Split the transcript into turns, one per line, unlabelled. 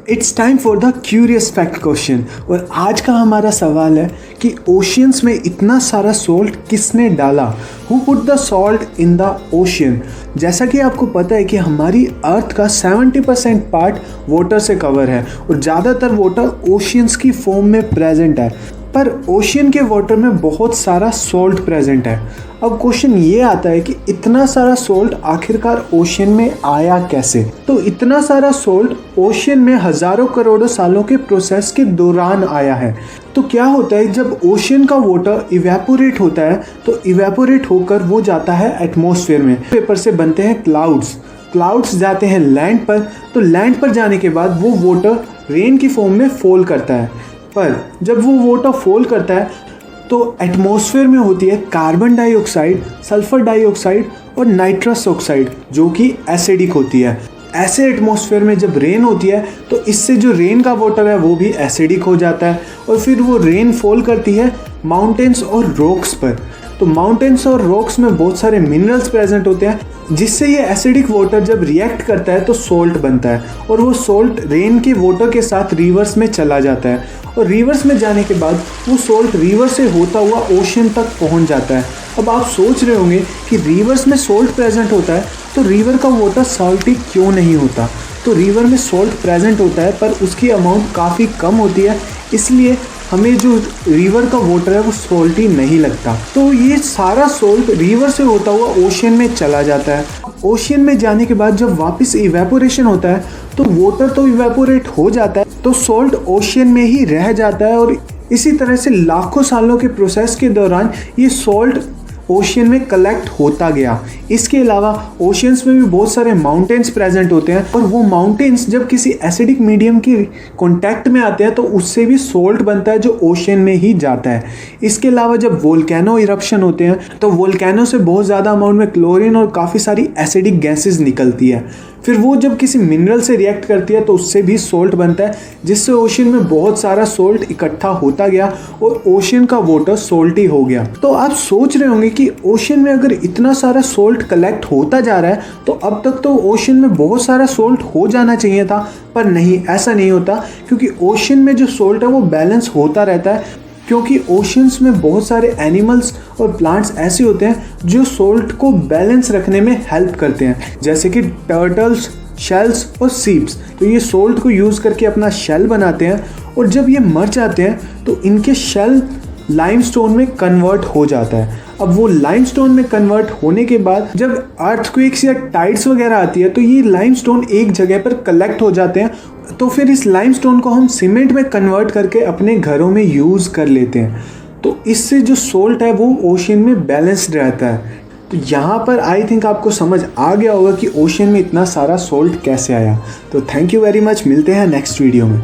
It's time for the curious fact question. और आज का हमारा सवाल है कि ओशियंस में इतना सारा सॉल्ट किसने डाला? Who put the salt in the ocean? जैसा कि आपको पता है कि हमारी अर्थ का 70% पार्ट वाटर से कवर है और ज़्यादातर वाटर ओशियंस की फॉर्म में प्रेजेंट है, पर ओशियन के वाटर में बहुत सारा सॉल्ट प्रेजेंट है। अब क्वेश्चन ये आता है कि इतना सारा सॉल्ट आखिरकार ओशियन में आया कैसे? तो इतना सारा सॉल्ट ओशियन में हजारों करोड़ों सालों के प्रोसेस के दौरान आया है। तो क्या होता है, जब ओशियन का वाटर इवेपोरेट होता है तो इवेपोरेट होकर वो जाता है एटमॉस्फेयर में। पेपर से बनते हैं क्लाउड्स जाते हैं लैंड पर, तो लैंड पर जाने के बाद वो वाटर रेन की फॉर्म में फॉल करता है। पर जब वो वाटर फॉल करता है तो एटमॉस्फेयर में होती है कार्बन डाइऑक्साइड, सल्फर डाइऑक्साइड और नाइट्रस ऑक्साइड, जो कि एसिडिक होती है। ऐसे एटमॉस्फेयर में जब रेन होती है तो इससे जो रेन का वाटर है वो भी एसिडिक हो जाता है और फिर वो रेन फॉल करती है माउंटेन्स और रॉक्स पर। तो माउंटेन्स और रॉक्स में बहुत सारे मिनरल्स प्रेजेंट होते हैं, जिससे ये एसिडिक वाटर जब रिएक्ट करता है तो सॉल्ट बनता है और वो सॉल्ट रेन के वाटर के साथ रिवर्स में चला जाता है और रिवर्स में जाने के बाद वो सॉल्ट रिवर से होता हुआ ओशियन तक पहुंच जाता है। अब आप सोच रहे होंगे कि रिवर्स में सॉल्ट प्रेजेंट होता है तो रिवर का वाटर सॉल्टी क्यों नहीं होता? तो रिवर में सॉल्ट प्रेजेंट होता है पर उसकी अमाउंट काफ़ी कम होती है, इसलिए हमें जो रिवर का वाटर है वो सॉल्टी नहीं लगता। तो ये सारा सॉल्ट रिवर से होता हुआ ओशियन में चला जाता है। ओशियन में जाने के बाद जब वापस इवेपोरेशन होता है तो वाटर तो इवेपोरेट हो जाता है, तो सॉल्ट ओशियन में ही रह जाता है और इसी तरह से लाखों सालों के प्रोसेस के दौरान ये सॉल्ट ओशियन में कलेक्ट होता गया। इसके अलावा ओशियंस में भी बहुत सारे माउंटेन्स प्रेजेंट होते हैं और वो माउंटेन्स जब किसी एसिडिक मीडियम की कांटेक्ट में आते हैं तो उससे भी सॉल्ट बनता है जो ओशियन में ही जाता है। इसके अलावा जब वोल्केनो इरप्शन होते हैं तो वोल्केनो से बहुत ज़्यादा अमाउंट में क्लोरीन और काफ़ी सारी एसिडिक गैसेज निकलती है। फिर वो जब किसी मिनरल से रिएक्ट करती है तो उससे भी सॉल्ट बनता है, जिससे ओशियन में बहुत सारा सॉल्ट इकट्ठा होता गया और ओशियन का वाटर सॉल्टी हो गया। तो आप सोच रहे होंगे कि ओशियन में अगर इतना सारा सॉल्ट कलेक्ट होता जा रहा है तो अब तक तो ओशियन में बहुत सारा सॉल्ट हो जाना चाहिए था, पर नहीं, ऐसा नहीं होता, क्योंकि ओशियन में जो सॉल्ट है वो बैलेंस होता रहता है, क्योंकि ओशियंस में बहुत सारे एनिमल्स और प्लांट्स ऐसे होते हैं जो सॉल्ट को बैलेंस रखने में हेल्प करते हैं, जैसे कि टर्टल्स, शेल्स और सीप्स। तो ये सॉल्ट को यूज़ करके अपना शेल बनाते हैं और जब ये मर जाते हैं तो इनके शेल लाइमस्टोन में कन्वर्ट हो जाता है। अब वो लाइमस्टोन में कन्वर्ट होने के बाद जब अर्थक्वेक्स या टाइड्स वगैरह आती है तो ये लाइमस्टोन एक जगह पर कलेक्ट हो जाते हैं, तो फिर इस लाइमस्टोन को हम सीमेंट में कन्वर्ट करके अपने घरों में यूज़ कर लेते हैं। तो इससे जो सॉल्ट है वो ओशियन में बैलेंस्ड रहता है। तो यहाँ पर आई थिंक आपको समझ आ गया होगा कि ओशियन में इतना सारा सॉल्ट कैसे आया। तो थैंक यू वेरी मच, मिलते हैं नेक्स्ट वीडियो में।